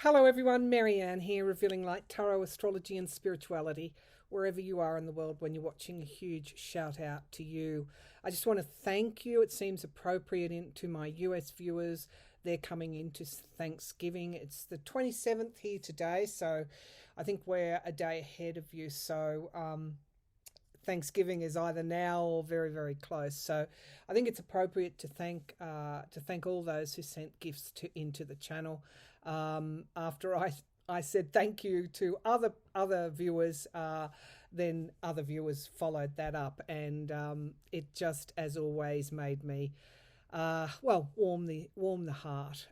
Hello everyone, Marianne here, revealing light, tarot, astrology and spirituality. Wherever you are in the world when you're watching, a huge shout out to you. I just want to thank you. It seems appropriate to my US viewers. They're coming into Thanksgiving. It's the 27th here today, so I think we're a day ahead of you. So Thanksgiving is either now or very, very close. So I think it's appropriate to thank all those who sent gifts into the channel. After I said thank you to other viewers, then other viewers followed that up, and it just, as always, made me warm the heart,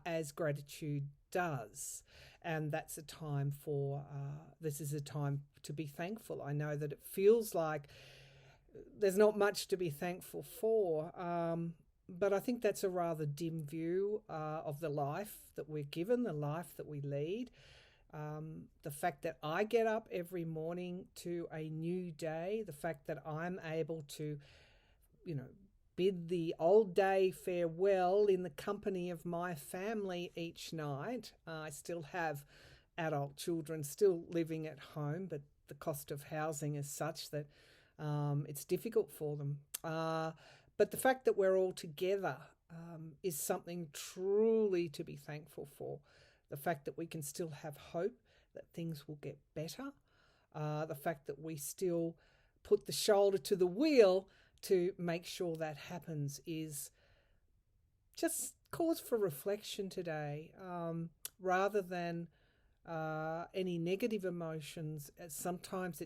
as gratitude does. And that's a time for this is a time to be thankful. I know that it feels like there's not much to be thankful for, but I think that's a rather dim view of the life that we're given, the life that we lead. The fact that I get up every morning to a new day, the fact that I'm able to, bid the old day farewell in the company of my family each night. I still have adult children still living at home, but the cost of housing is such that it's difficult for them. But the fact that we're all together is something truly to be thankful for. The fact that we can still have hope that things will get better. The fact that we still put the shoulder to the wheel to make sure that happens is just cause for reflection today, rather than any negative emotions. Sometimes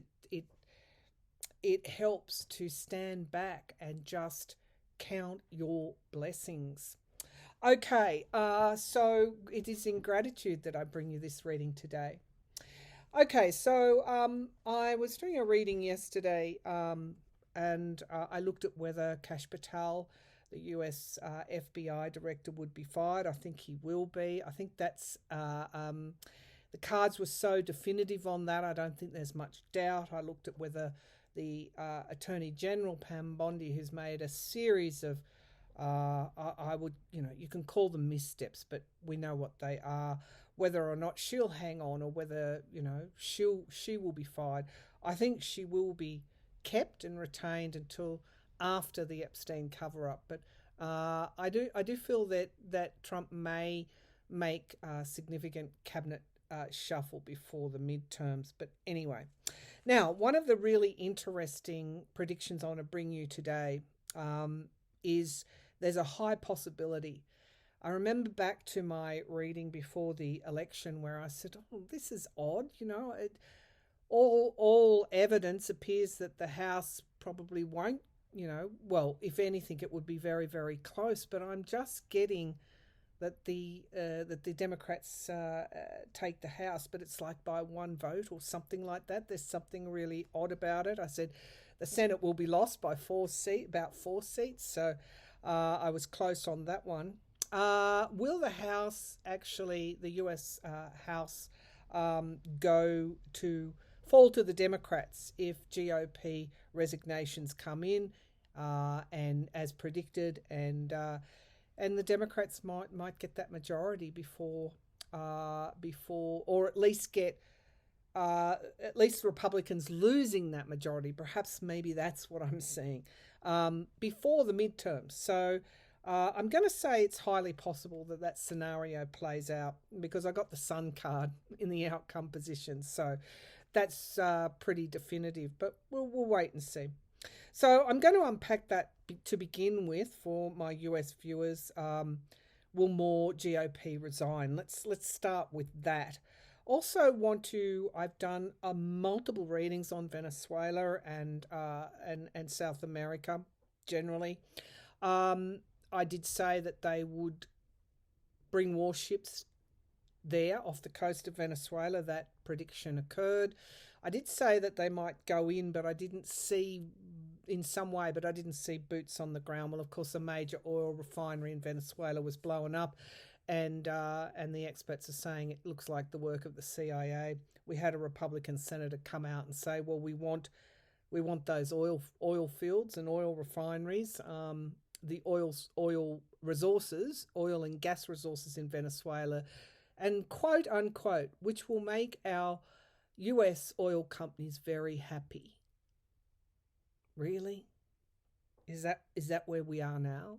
it helps to stand back and just count your blessings. Okay, so it is in gratitude that I bring you this reading today. Okay, so I was doing a reading yesterday, and I looked at whether Kash Patel, the US FBI director, would be fired. I think he will be. I think that's the cards were so definitive on that. I don't think there's much doubt. I looked at whether the Attorney General, Pam Bondi, who's made a series of, I would, you can call them missteps, but we know what they are, whether or not she'll hang on or whether, she will be fired. I think she will be kept and retained until after the Epstein cover-up. But I do feel that Trump may make a significant cabinet shuffle before the midterms. But anyway, now one of the really interesting predictions I want to bring you today is there's a high possibility. I remember back to my reading before the election where I said, "Oh, this is odd." All evidence appears that the House probably won't. If anything, it would be very, very close. But I'm just getting that the Democrats take the House, but it's like by one vote or something like that. There's something really odd about it. I said the Senate will be lost by about 4 seats, so I was close on that one. Will the House actually, the US House, fall to the Democrats if GOP resignations come in, and as predicted, and the Democrats might get that majority before, or at least get at least Republicans losing that majority. Perhaps maybe that's what I'm seeing before the midterms. So I'm going to say it's highly possible that scenario plays out because I got the Sun card in the outcome position. So that's pretty definitive, but we'll wait and see. So I'm going to unpack that to begin with for my US viewers. Will more GOP resign? Let's start with that. Also I've done multiple readings on Venezuela and South America generally. I did say that they would bring warships there off the coast of Venezuela. That prediction occurred. I did say that they might go in, but I didn't see boots on the ground. Well, of course, a major oil refinery in Venezuela was blown up, and the experts are saying it looks like the work of the CIA. We had a Republican senator come out and say, well, we want those oil fields and oil refineries. The oil resources, oil and gas resources in Venezuela and quote unquote, which will make our US oil companies very happy. Really? Is that where we are now?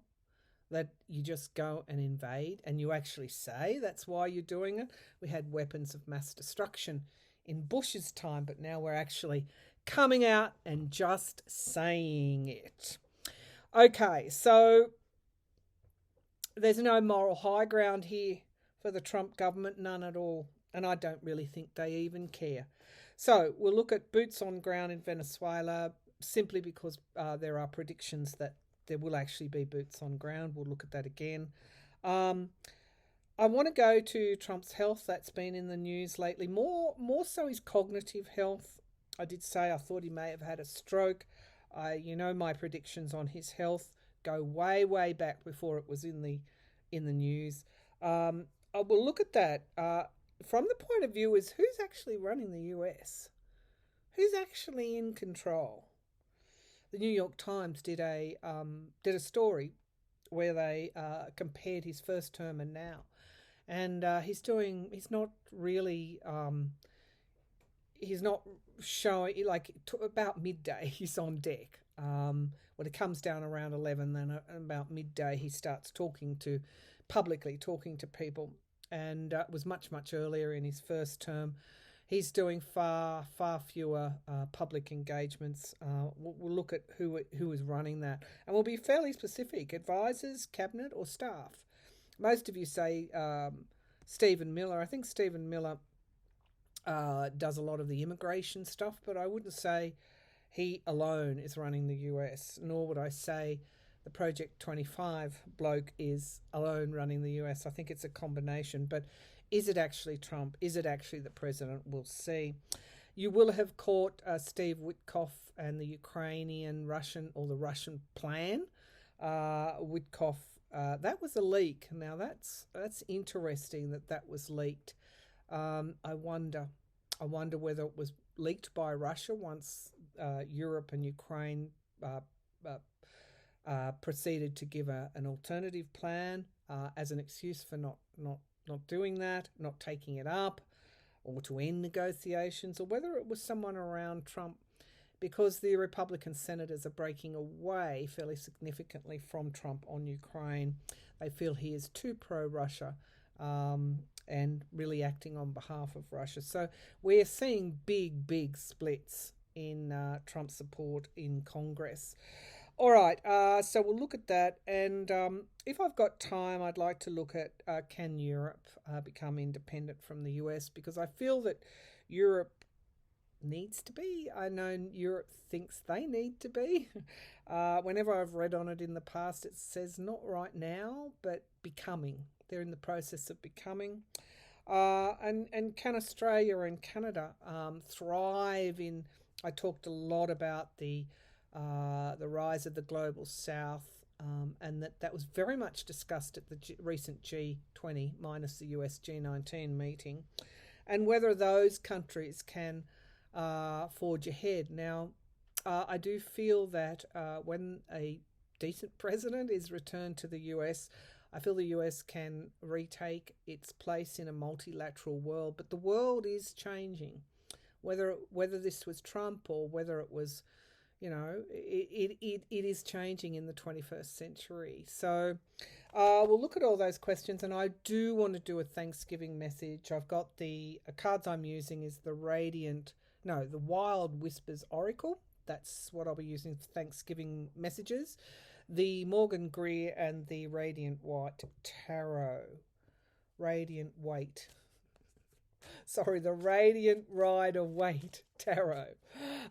That you just go and invade and you actually say that's why you're doing it? We had weapons of mass destruction in Bush's time, but now we're actually coming out and just saying it. Okay, so there's no moral high ground here for the Trump government, none at all. And I don't really think they even care. So we'll look at boots on ground in Venezuela simply because there are predictions that there will actually be boots on ground. We'll look at that again. I want to go to Trump's health. That's been in the news lately. More so his cognitive health. I did say I thought he may have had a stroke. My predictions on his health go way back before it was in the news. I will look at that from the point of view is who's actually running the US? Who's actually in control? The New York Times did a story where they compared his first term and now, and he's not really he's not showing about midday he's on deck. When it comes down around 11, then about midday he starts publicly talking to people, and it was much earlier in his first term. He's doing far fewer public engagements. We'll look at who is running that, and we'll be fairly specific: advisors, cabinet, or staff. Most of you say Stephen Miller. I think Stephen Miller does a lot of the immigration stuff, but I wouldn't say he alone is running the US, nor would I say the Project 25 bloke is alone running the US. I think it's a combination, but is it actually Trump? Is it actually the president? We'll see. You will have caught Steve Witkoff and the the Russian plan. Witkoff, that was a leak. Now that's interesting that was leaked. I wonder whether it was leaked by Russia once Europe and Ukraine proceeded to give an alternative plan as an excuse for not doing that, not taking it up, or to end negotiations, or whether it was someone around Trump, because the Republican senators are breaking away fairly significantly from Trump on Ukraine. They feel he is too pro-Russia and really acting on behalf of Russia. So we're seeing big splits in Trump support in Congress. All right, so we'll look at that, and if I've got time, I'd like to look at can Europe become independent from the US, because I feel that Europe needs to be. I know Europe thinks they need to be. Whenever I've read on it in the past, it says not right now, but becoming. They're in the process of becoming. And can Australia and Canada thrive in... I talked a lot about the rise of the global south, and that was very much discussed at the recent G20 minus the US G19 meeting, and whether those countries can forge ahead. Now, I do feel that when a decent president is returned to the US, I feel the US can retake its place in a multilateral world, but the world is changing. Whether this was Trump or whether it was, it is changing in the 21st century. So we'll look at all those questions, and I do want to do a Thanksgiving message. I've got the cards I'm using is the Wild Whispers Oracle. That's what I'll be using for Thanksgiving messages. The Morgan Greer and the Radiant White Tarot. Radiant Rider-Waite Tarot.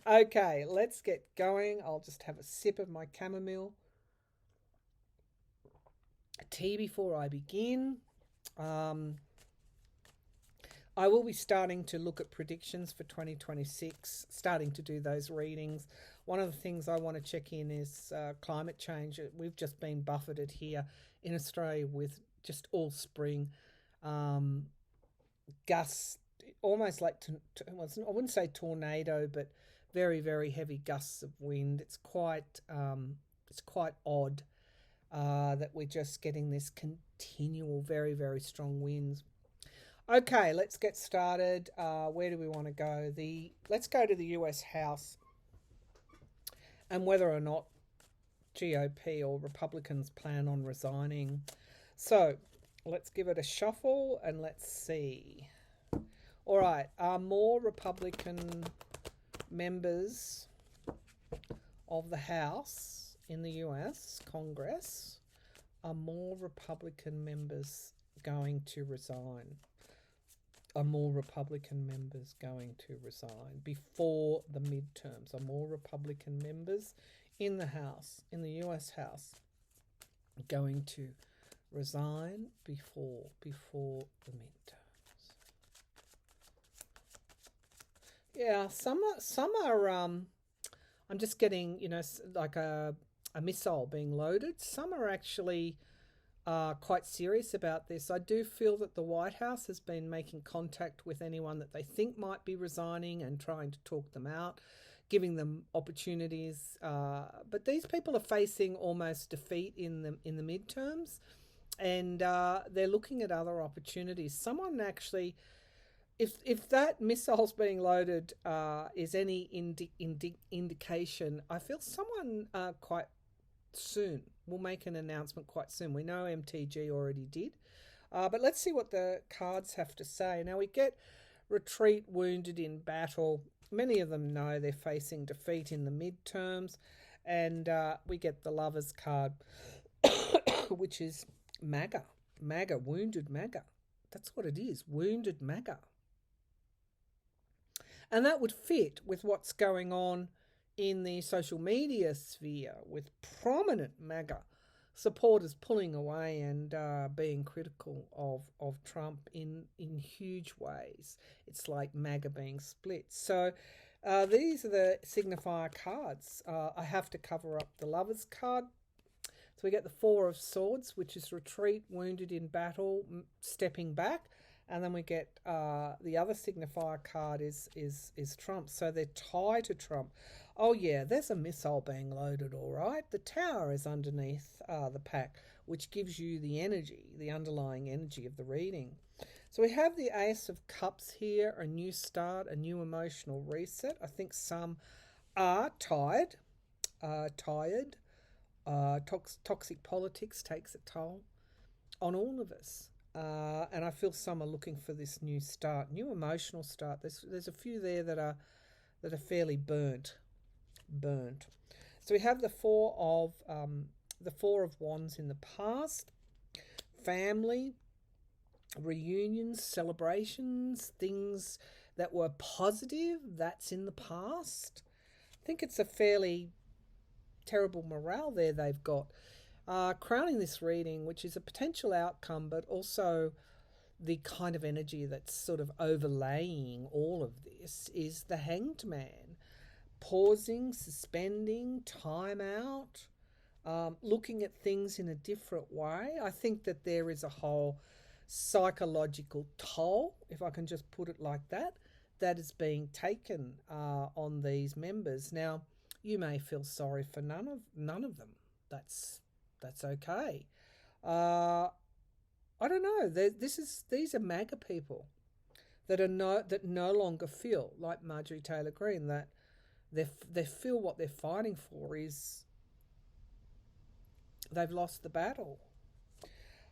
Okay, let's get going. I'll just have a sip of my chamomile tea before I begin. I will be starting to look at predictions for 2026, starting to do those readings. One of the things I want to check in is climate change. We've just been buffeted here in Australia with just all spring gusts, almost like, I wouldn't say tornado, but very, very heavy gusts of wind. It's quite odd that we're just getting this continual, very, very strong winds. Okay, let's get started. Where do we want to go? Let's go to the US House and whether or not GOP or Republicans plan on resigning. So let's give it a shuffle and let's see. All right, are more Republican members of the House in the US Congress, are more Republican members going to resign? Are more Republican members going to resign before the midterms? Are more Republican members in the House, in the US House, going to resign before the midterms? Yeah, some are I'm just getting, like a missile being loaded. Some are actually quite serious about this. I do feel that the White House has been making contact with anyone that they think might be resigning and trying to talk them out, giving them opportunities. But these people are facing almost defeat in the midterms, and they're looking at other opportunities. Someone actually, if that missile's being loaded is any indication, I feel someone quite soon will make an announcement quite soon. We know MTG already did, but let's see what the cards have to say. Now we get retreat, wounded in battle. Many of them know they're facing defeat in the midterms, and we get the Lovers card, which is MAGA, wounded MAGA. That's what it is, wounded MAGA. And that would fit with what's going on in the social media sphere, with prominent MAGA supporters pulling away and being critical of Trump in huge ways. It's like MAGA being split. So these are the signifier cards. I have to cover up the Lovers card. So we get the Four of Swords, which is retreat, wounded in battle, stepping back. And then we get the other signifier card is Trump. So they're tied to Trump. Oh yeah, there's a missile being loaded, all right. The Tower is underneath the pack, which gives you the energy, the underlying energy of the reading. So we have the Ace of Cups here, a new start, a new emotional reset. I think some are tired. Toxic politics takes a toll on all of us. And I feel some are looking for this new start, new emotional start. There's a few there that are fairly burnt. So we have the Four of Wands in the past, family, reunions, celebrations, things that were positive. That's in the past. I think it's a fairly terrible morale there they've got. Crowning this reading, which is a potential outcome, but also the kind of energy that's sort of overlaying all of this, is the Hanged Man. Pausing, suspending, time out, looking at things in a different way. I think that there is a whole psychological toll, if I can just put it like that, that is being taken on these members. Now, you may feel sorry for none of them. That's okay. I don't know. These are MAGA people that no longer feel like Marjorie Taylor Greene, that they feel what they're fighting for is they've lost the battle.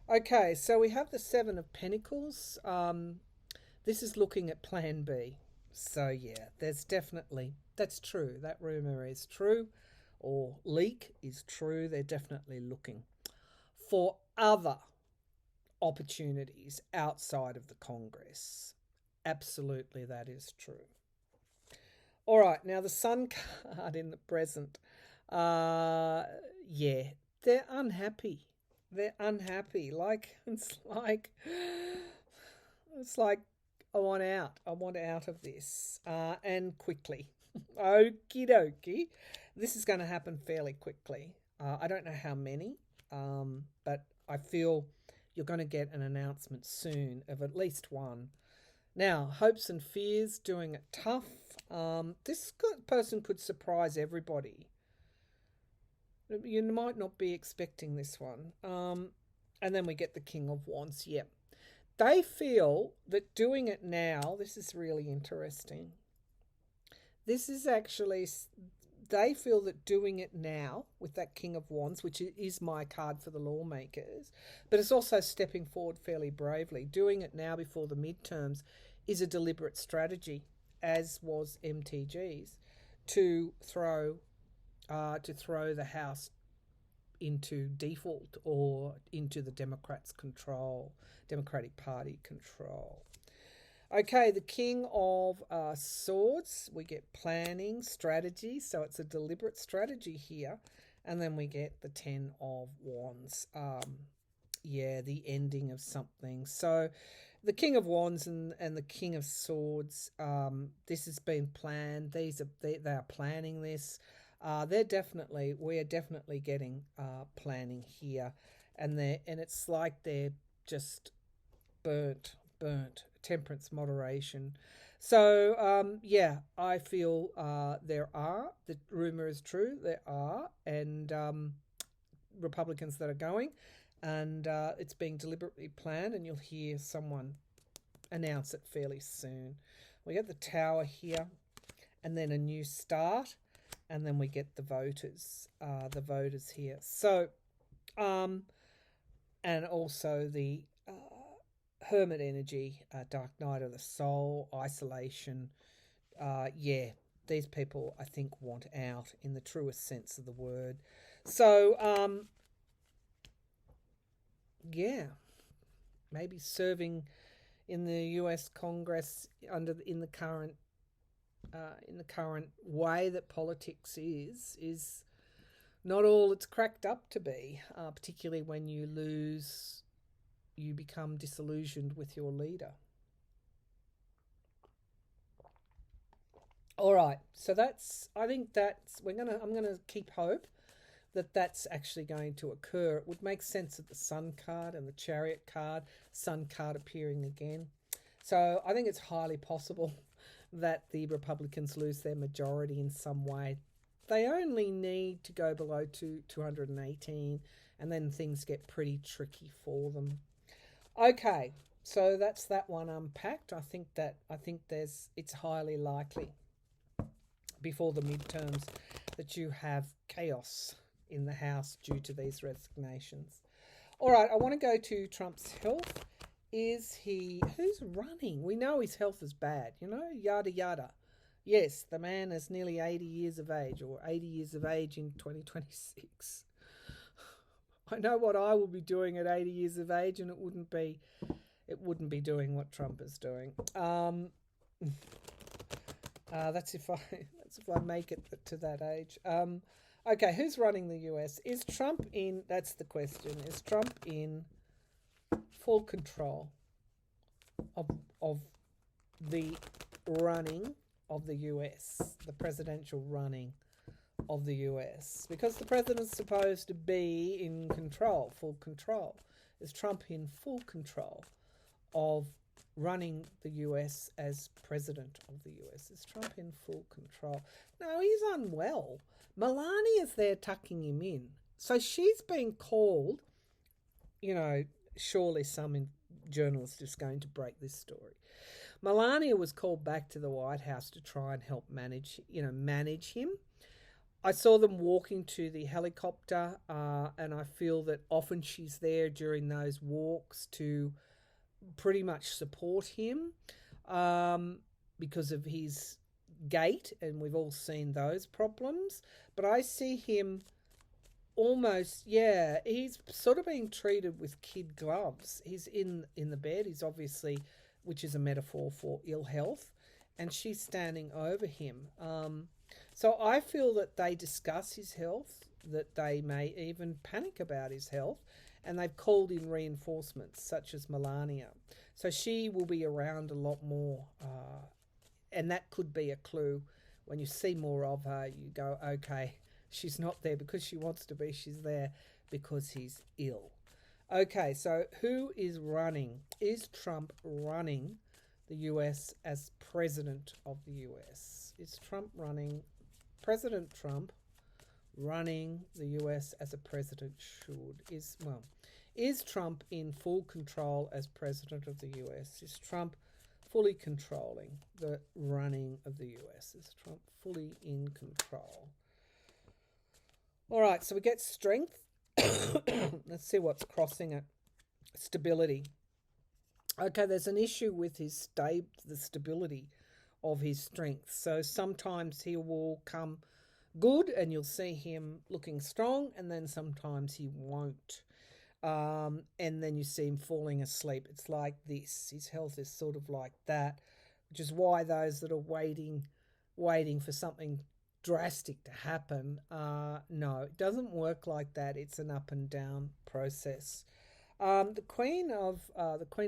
Okay, so we have the Seven of Pentacles. This is looking at Plan B. So yeah, that's true. That rumour is true, or leak is true. They're definitely looking for other opportunities outside of the Congress. Absolutely, that is true. All right, now the Sun card in the present. Yeah, they're unhappy. They're unhappy. It's like I want out. I want out of this, and quickly. Okie dokie. This is going to happen fairly quickly. I don't know how many, but I feel you're going to get an announcement soon of at least one. Now, hopes and fears, doing it tough. This person could surprise everybody. You might not be expecting this one. And then we get the King of Wands. Yep. they feel that doing it now, this is really interesting. This is actually, they feel that doing it now with that King of Wands, which is my card for the lawmakers, but it's also stepping forward fairly bravely. Doing it now before the midterms is a deliberate strategy, as was MTG's, to throw the House into default or into the Democratic Party control. Okay, the King of Swords, we get planning, strategy, so it's a deliberate strategy here. And then we get the Ten of Wands, the ending of something. So the King of Wands and the King of Swords, this has been planned. They are planning this. We are definitely getting planning here, and it's like they're just burnt. Temperance, moderation. So I feel the rumor is true. There are and Republicans that are going, and it's being deliberately planned, and you'll hear someone announce it fairly soon. We get the Tower here, and then a new start. And then we get the voters here. So, and also the Hermit energy, Dark Night of the Soul, isolation. These people, I think, want out in the truest sense of the word. So, maybe serving in the U.S. Congress in the current way that politics is not all it's cracked up to be, particularly when you become disillusioned with your leader. All right, so I'm gonna keep hope that that's actually going to occur. It would make sense of the Sun card and the Chariot card, Sun card appearing again. So I think it's highly possible that the Republicans lose their majority in some way. They only need to go below 218, and then things get pretty tricky for them. Okay, so that's that one unpacked. I think it's highly likely before the midterms that you have chaos in the House due to these resignations. All right, I want to go to Trump's health. Who's running? We know his health is bad, yada, yada. Yes, the man is nearly 80 years of age, or 80 years of age in 2026. I know what I will be doing at 80 years of age, and it wouldn't be doing what Trump is doing. That's if I make it to that age. Okay, who's running the US? Is Trump in? That's the question. Is Trump in full control of the running of the US, the presidential running of the US? Because the president's supposed to be in control, full control. Is Trump in full control of running the US as president of the US? Is Trump in full control? No, he's unwell. Melania's there tucking him in. So she's being called, surely some journalist is going to break this story. Melania was called back to the White House to try and help manage him. I saw them walking to the helicopter, and I feel that often she's there during those walks to pretty much support him because of his gait, and we've all seen those problems. But I see him almost, he's sort of being treated with kid gloves. He's in the bed. He's obviously, which is a metaphor for ill health, and she's standing over him. So I feel that they discuss his health, that they may even panic about his health, and they've called in reinforcements such as Melania. So she will be around a lot more, and that could be a clue. When you see more of her, you go, okay, she's not there because she wants to be, she's there because he's ill. Okay, so who is running? Is Trump running the US as president of the US? Is President Trump running the US as a president should? Is Trump in full control as president of the US? Is Trump fully controlling the running of the US? Is Trump fully in control? All right, so we get strength. Let's see what's crossing it. Stability. Okay, there's an issue with the stability of his strength. So sometimes he will come good and you'll see him looking strong, and then sometimes he won't. And then you see him falling asleep. It's like this. His health is sort of like that, which is why those that are waiting for something drastic to happen, no, it doesn't work like that. It's an up and down process. The Queen of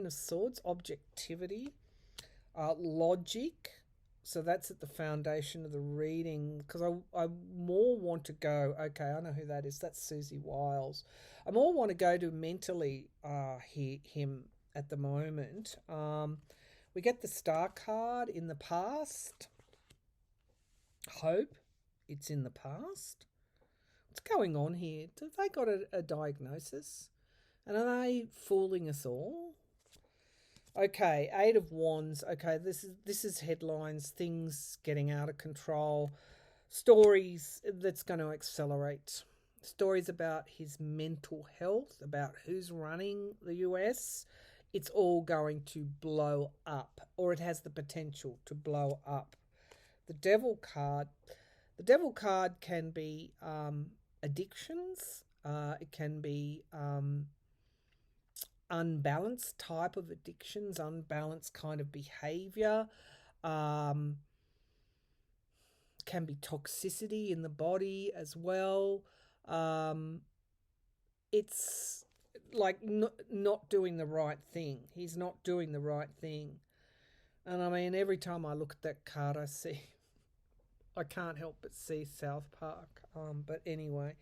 Swords, objectivity, logic. So that's at the foundation of the reading, because I more want to go, okay, I know who that is. That's Susie Wiles. I more want to go to mentally him at the moment. We get the Star card in the past. Hope. It's in the past. What's going on here? Have they got a diagnosis? And are they fooling us all? Okay, Eight of Wands. Okay, this is headlines, things getting out of control, stories that's going to accelerate, stories about his mental health, about who's running the US. It's all going to blow up, or it has the potential to blow up. The Devil card. The Devil card can be addictions. It can be unbalanced type of addictions, unbalanced kind of behavior, can be toxicity in the body as well. It's like not doing the right thing. He's not doing the right thing. And I mean, every time I look at that card, I can't help but see South Park. But anyway,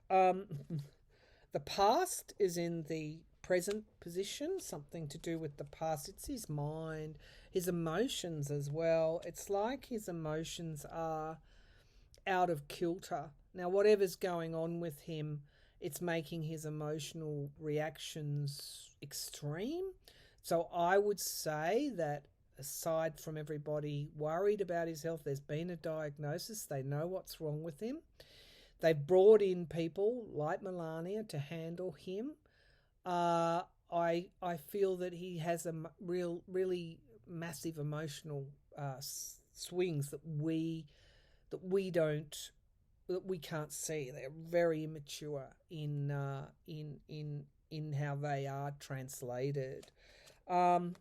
the past is in the present position, something to do with the past. It's his mind, his emotions as well. It's like his emotions are out of kilter. Now, whatever's going on with him, it's making his emotional reactions extreme. So I would say that aside from everybody worried about his health, there's been a diagnosis. They know what's wrong with him. They've brought in people like Melania to handle him. I feel that he has a really massive emotional swings that we can't see. They're very immature in how they are translated. The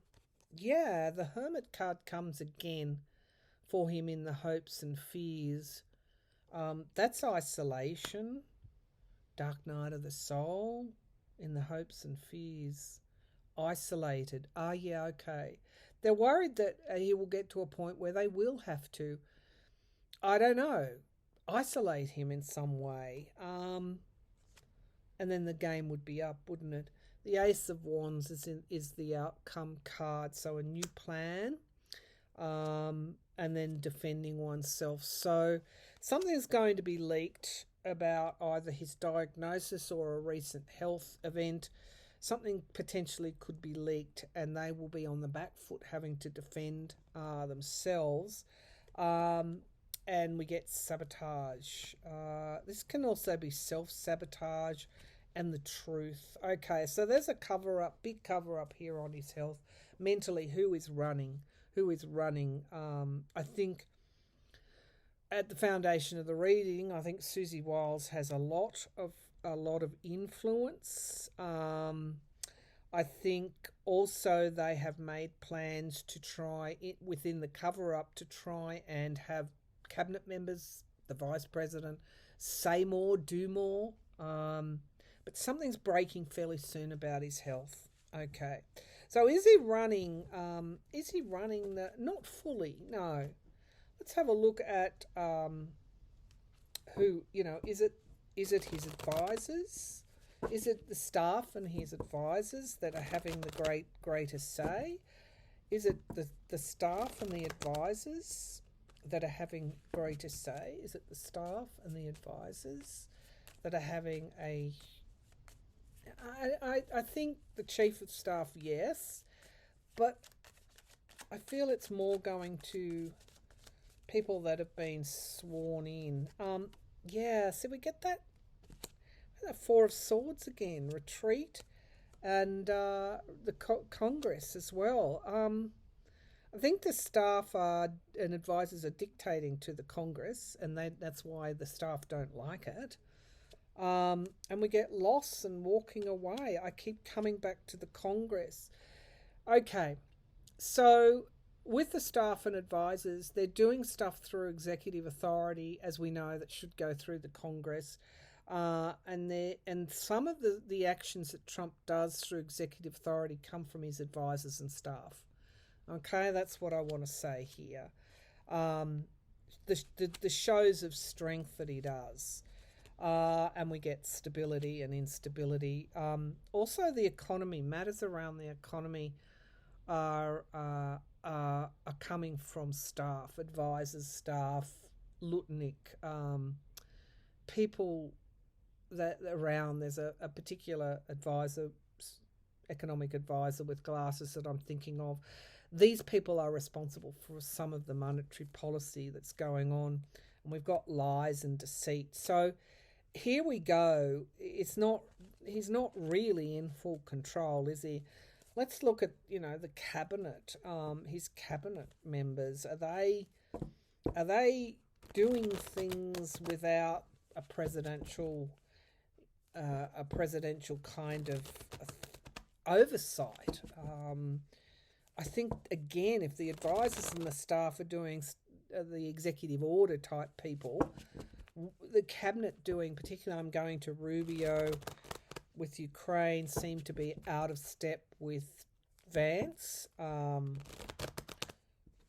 Hermit card comes again for him in the hopes and fears. That's isolation. Dark night of the soul. In the hopes and fears, isolated. Okay. They're worried that he will get to a point where they will have to, I don't know, isolate him in some way. And then the game would be up, wouldn't it? The Ace of Wands is the outcome card, so a new plan, and then defending oneself. So something's going to be leaked about either his diagnosis or a recent health event. Something potentially could be leaked, and they will be on the back foot having to defend themselves. And we get sabotage. This can also be self-sabotage and the truth. Okay, so there's a cover-up, big cover-up here on his health. Mentally, who is running? I think at the foundation of the reading, I think Susie Wiles has a lot of influence. I think also they have made plans to try it within the cover-up to try and have cabinet members, the vice president, say more, do more. But something's breaking fairly soon about his health. Okay, so is he running? Not fully, no. Let's have a look at who, is it his advisors? Is it the staff and his advisors that are having the greatest say? Is it the staff and the advisors that are having greatest say? Is it the staff and the advisors that are having a I think the chief of staff, yes, but I feel it's more going to people that have been sworn in. Yeah, so we get that Four of Swords again, retreat, and the Congress as well. I think the staff and advisors are dictating to the Congress, and that's why the staff don't like it. And we get lost and walking away. I keep coming back to the Congress. Okay, so with the staff and advisors, they're doing stuff through executive authority, as we know, that should go through the Congress. And some of the actions that Trump does through executive authority come from his advisors and staff. Okay, that's what I want to say here. The shows of strength that he does. And we get stability and instability. Also, the economy, matters around the economy are coming from staff, advisors, staff, Lutnik, people that around. There's a particular advisor, economic advisor with glasses that I'm thinking of. These people are responsible for some of the monetary policy that's going on, and we've got lies and deceit. So here we go. He's not really in full control, is he? Let's look at the cabinet. His cabinet members, are they doing things without a presidential kind of oversight? I think, again, if the advisors and the staff are doing the executive order type people, the cabinet doing, particularly I'm going to Rubio with Ukraine, seem to be out of step with Vance. And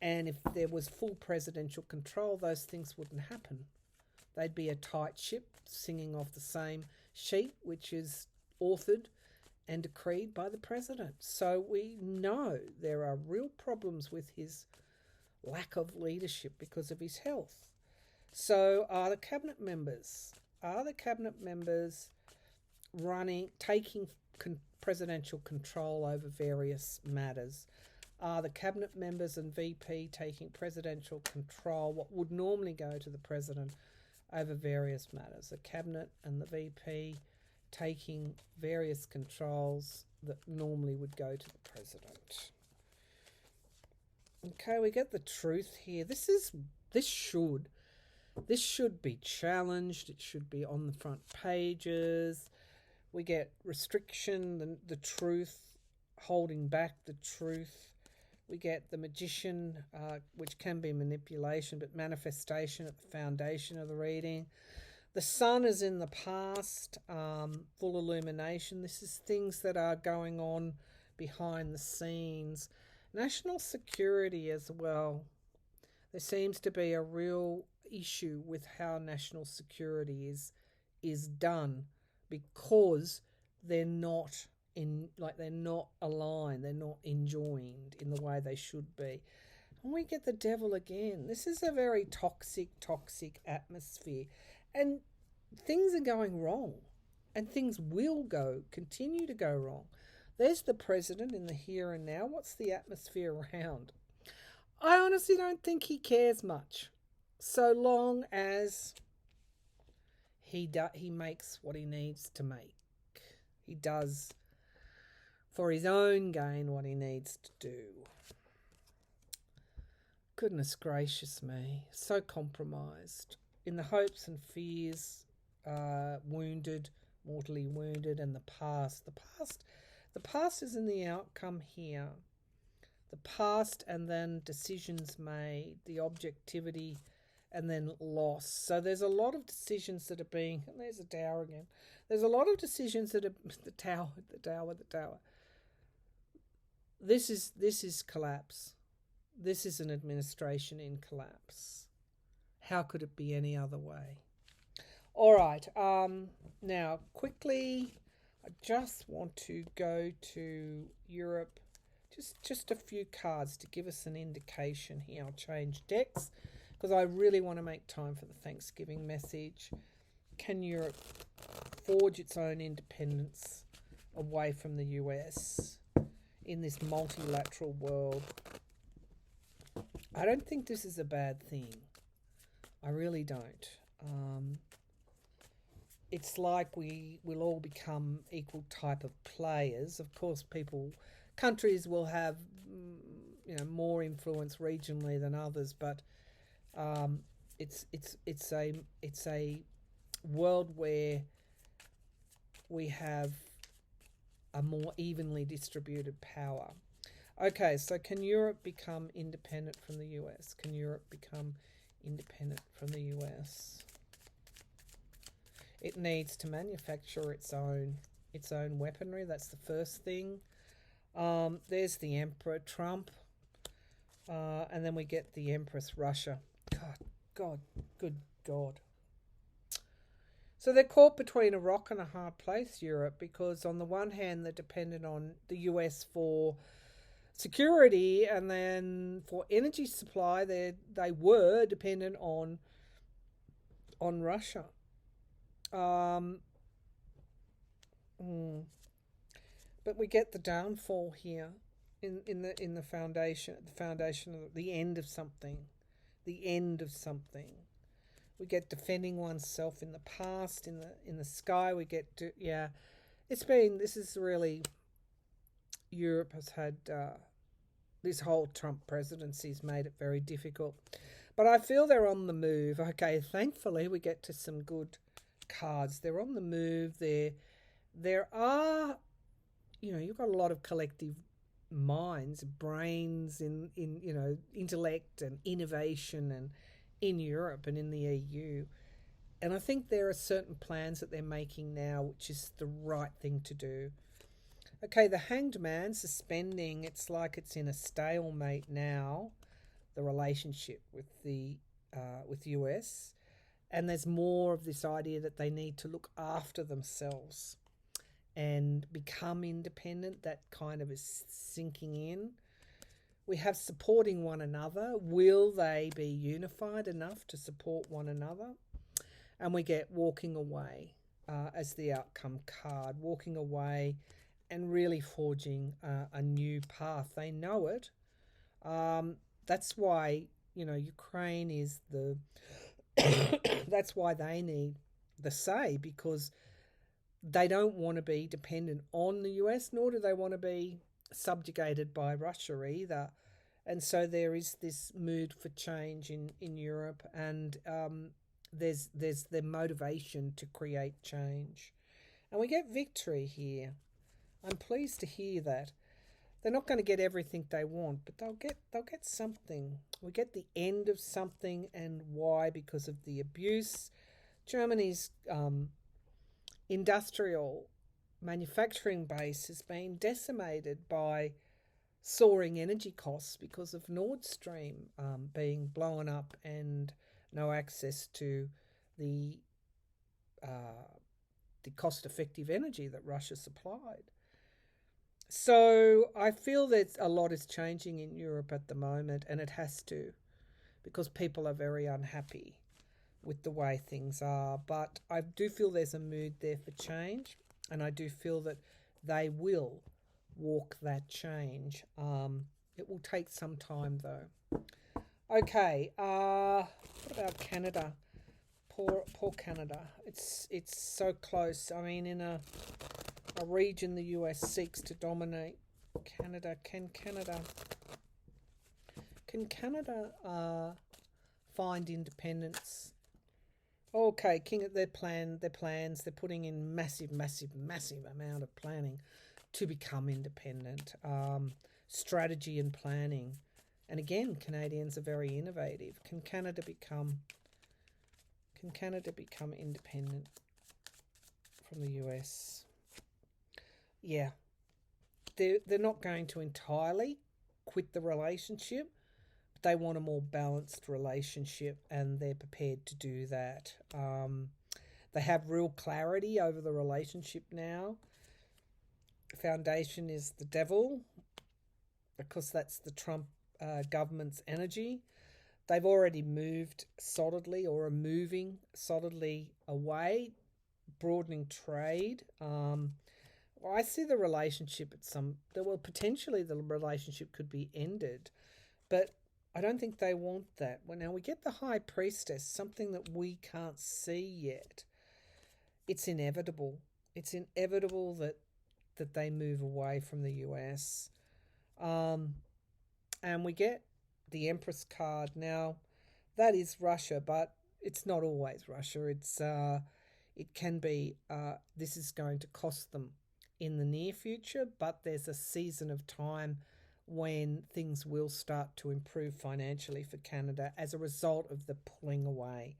if there was full presidential control, those things wouldn't happen. They'd be a tight ship singing off the same sheet, which is authored and decreed by the president. So we know there are real problems with his lack of leadership because of his health. So are the cabinet members taking presidential control over various matters? Are the cabinet members and VP taking presidential control, what would normally go to the president, over various matters? The cabinet and the VP taking various controls that normally would go to the president. Okay, we get the truth here. This should be challenged. It should be on the front pages. We get restriction, the truth, holding back the truth. We get the magician, which can be manipulation, but manifestation at the foundation of the reading. The sun is in the past, full illumination. This is things that are going on behind the scenes. National security as well. There seems to be a real issue with how national security is done, because they're not aligned, they're not enjoined in the way they should be. And we get the devil again. This is a very toxic atmosphere. And things are going wrong. And things will continue to go wrong. There's the president in the here and now. What's the atmosphere around? I honestly don't think he cares much, so long as he makes what he needs to make. He does for his own gain what he needs to do. Goodness gracious me, so compromised. In the hopes and fears, wounded, mortally wounded, and the past. The past is in the outcome here. The past, and then decisions made, the objectivity, and then loss. So there's a lot of decisions that are being, and there's a tower again. There's a lot of decisions that are, the tower. This is collapse. This is an administration in collapse. How could it be any other way? All right. Now, quickly, I just want to go to Europe. Just a few cards to give us an indication here. I'll change decks because I really want to make time for the Thanksgiving message. Can Europe forge its own independence away from the US in this multilateral world. I don't think this is a bad thing. I really don't. It's like we will all become equal type of players. Of course, countries will have, more influence regionally than others, but it's a world where we have a more evenly distributed power. Okay, so can Europe become independent from the US? Can Europe become independent from the US? It needs to manufacture its own weaponry. That's the first thing. There's the Emperor Trump, and then we get the Empress Russia. Good God. So they're caught between a rock and a hard place, Europe, because on the one hand they're dependent on the US for security, and then for energy supply they were dependent on Russia. But we get the downfall here in the foundation of the end of something. We get defending oneself in the past, in the sky. We get to, this is really, Europe has had, this whole Trump presidency's made it very difficult. But I feel they're on the move. Okay, thankfully we get to some good cards. They're on the move. There are, you've got a lot of collective minds, brains in intellect and innovation and in Europe and in the EU. And I think there are certain plans that they're making now, which is the right thing to do. Okay, the Hanged Man suspending, it's like it's in a stalemate now, the relationship with the US. And there's more of this idea that they need to look after themselves and become independent. That kind of is sinking in. We have supporting one another. Will they be unified enough to support one another? And we get walking away as the outcome card. Walking away and really forging a new path. They know it. That's why, Ukraine is the... that's why they need the say, because they don't want to be dependent on the US, nor do they want to be subjugated by Russia either. And so there is this mood for change in Europe, and there's the motivation to create change. And we get victory here. I'm pleased to hear that. They're not going to get everything they want, but they'll get something. We get the end of something, and why? Because of the abuse. Germany's industrial manufacturing base has been decimated by soaring energy costs because of Nord Stream being blown up and no access to the cost-effective energy that Russia supplied. So I feel that a lot is changing in Europe at the moment, and it has to, because people are very unhappy with the way things are. But I do feel there's a mood there for change, and I do feel that they will walk that change. It will take some time though. Okay, what about Canada? Poor Canada. It's so close. I mean, in a region the US seeks to dominate. Canada. Can Canada find independence? Okay, their plans, they're putting in massive amount of planning to become independent. Strategy and planning. And again, Canadians are very innovative. Can Canada become independent from the US? Yeah. They're not going to entirely quit the relationship, but they want a more balanced relationship, and they're prepared to do that. They have real clarity over the relationship now. Foundation is the devil, because that's the Trump government's energy. They've already moved solidly, or are moving solidly away, broadening trade. I see the relationship potentially the relationship could be ended, but I don't think they want that. Well, now we get the High Priestess, something that we can't see yet. It's inevitable. It's inevitable that they move away from the US. And we get the Empress card. Now, that is Russia, but it's not always Russia. It can be, this is going to cost them in the near future, but there's a season of time when things will start to improve financially for Canada as a result of the pulling away.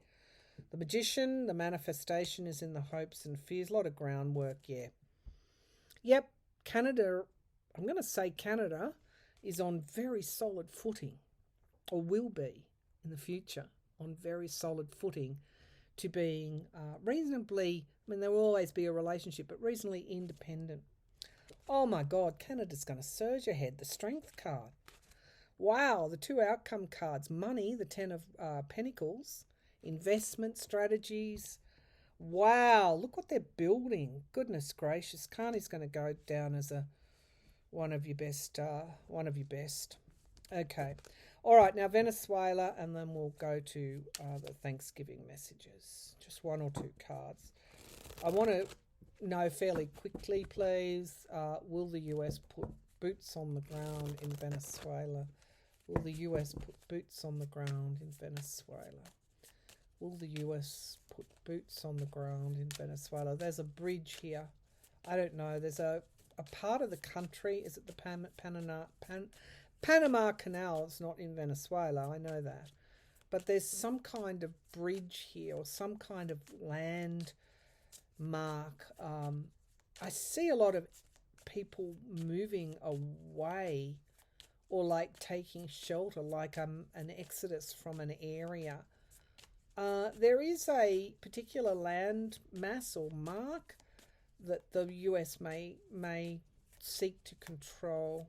The Magician, the manifestation is in the hopes and fears. A lot of groundwork, yeah. Yep, Canada, I'm going to say Canada is on very solid footing, or will be in the future, on very solid footing to being reasonably, there will always be a relationship, but reasonably independent. Oh my God, Canada's going to surge ahead. The Strength card. Wow, the 2 outcome cards. Money, the 10 of Pentacles. Investment strategies. Wow, look what they're building. Goodness gracious. Carney's going to go down as one of your best. Okay. All right, now Venezuela, and then we'll go to the Thanksgiving messages. Just 1 or 2 cards. I want to know fairly quickly, please. Will the US put boots on the ground in Venezuela? Will the US put boots on the ground in Venezuela? Will the US put boots on the ground in Venezuela? There's a bridge here. I don't know. There's a part of the country. Is it the Panama Canal? It's not in Venezuela. I know that. But there's some kind of bridge here, or some kind of land mark. I see a lot of people moving away, or like taking shelter, like an exodus from an area. There is a particular land mass or mark that the US may seek to control.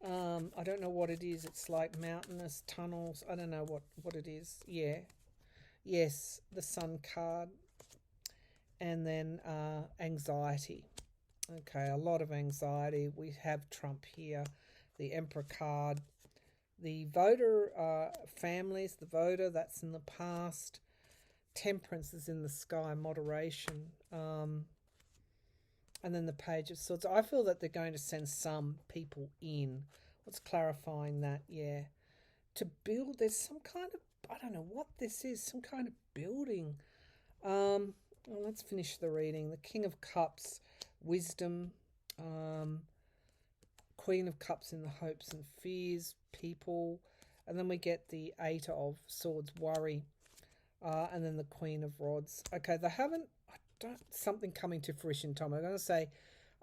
I don't know what it is. It's like mountainous tunnels. I don't know what it is. Yeah. Yes, the Sun card. And then anxiety. Okay, a lot of anxiety. We have Trump here. The Emperor card. The voter families, the voter, that's in the past. Temperance is in the sky, moderation. And then the Page of Swords. I feel that they're going to send some people in. What's clarifying that? Yeah. To build, there's some kind of, I don't know what this is, some kind of building. Well, let's finish the reading. The King of Cups, wisdom. Queen of Cups in the hopes and fears, people. And then we get the Eight of Swords, worry. And then the Queen of Rods. Okay, something coming to fruition, Tom. I'm going to say,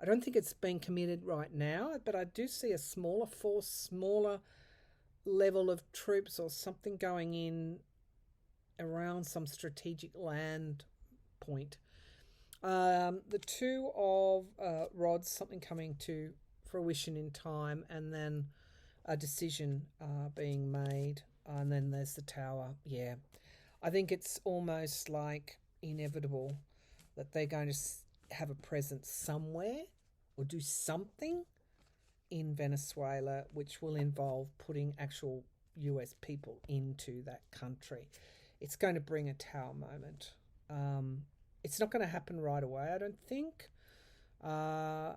I don't think it's been committed right now, but I do see a smaller force, smaller level of troops or something going in around some strategic land point. The Two of Rods, something coming to fruition in time, and then a decision being made. And then there's the Tower. Yeah, I think it's almost like inevitable that they're going to have a presence somewhere or do something in Venezuela, which will involve putting actual US people into that country. It's going to bring a Tower moment. It's not going to happen right away, I don't think. But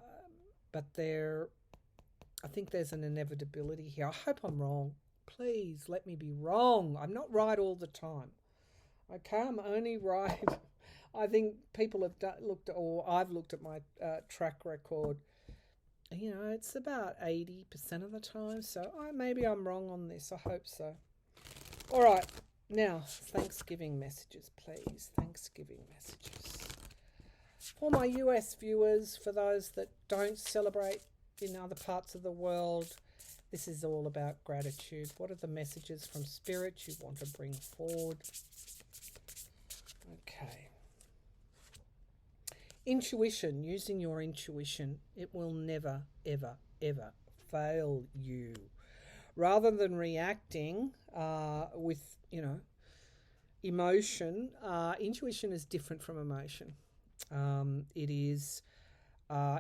I think there's an inevitability here. I hope I'm wrong. Please let me be wrong. I'm not right all the time. Okay, I'm only right. I think people have I've looked at my track record. You know, it's about 80% of the time. So maybe I'm wrong on this. I hope so. All right. Now, Thanksgiving messages, please. Thanksgiving messages. For my US viewers, for those that don't celebrate in other parts of the world, this is all about gratitude. What are the messages from Spirit you want to bring forward? Okay. Intuition, using your intuition, it will never, ever, ever fail you. Rather than reacting with, emotion, intuition is different from emotion. It is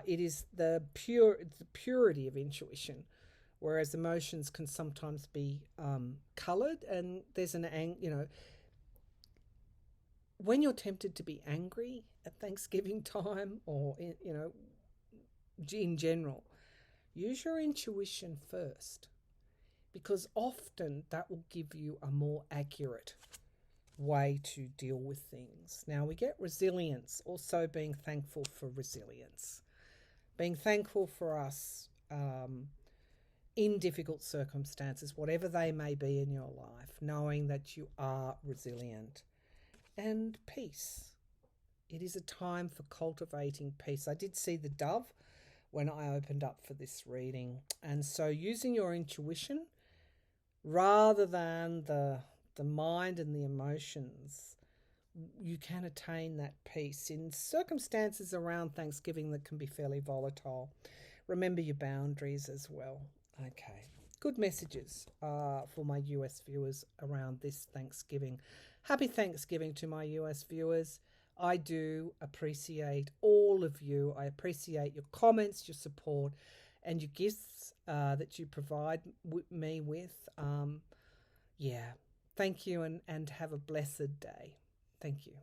It is the purity of intuition, whereas emotions can sometimes be coloured. And there's when you're tempted to be angry at Thanksgiving time, or in general, use your intuition first, because often that will give you a more accurate way to deal with things. Now we get resilience, also being thankful for resilience, being thankful for us in difficult circumstances, whatever they may be in your life, knowing that you are resilient. And peace. It is a time for cultivating peace. I did see the dove when I opened up for this reading, and so using your intuition rather than the mind and the emotions, you can attain that peace in circumstances around Thanksgiving that can be fairly volatile. Remember your boundaries as well. Okay, good messages for my US viewers around this Thanksgiving. Happy Thanksgiving to my US viewers. I do appreciate all of you. I appreciate your comments, your support, and your gifts that you provide me with. Thank you, and have a blessed day. Thank you.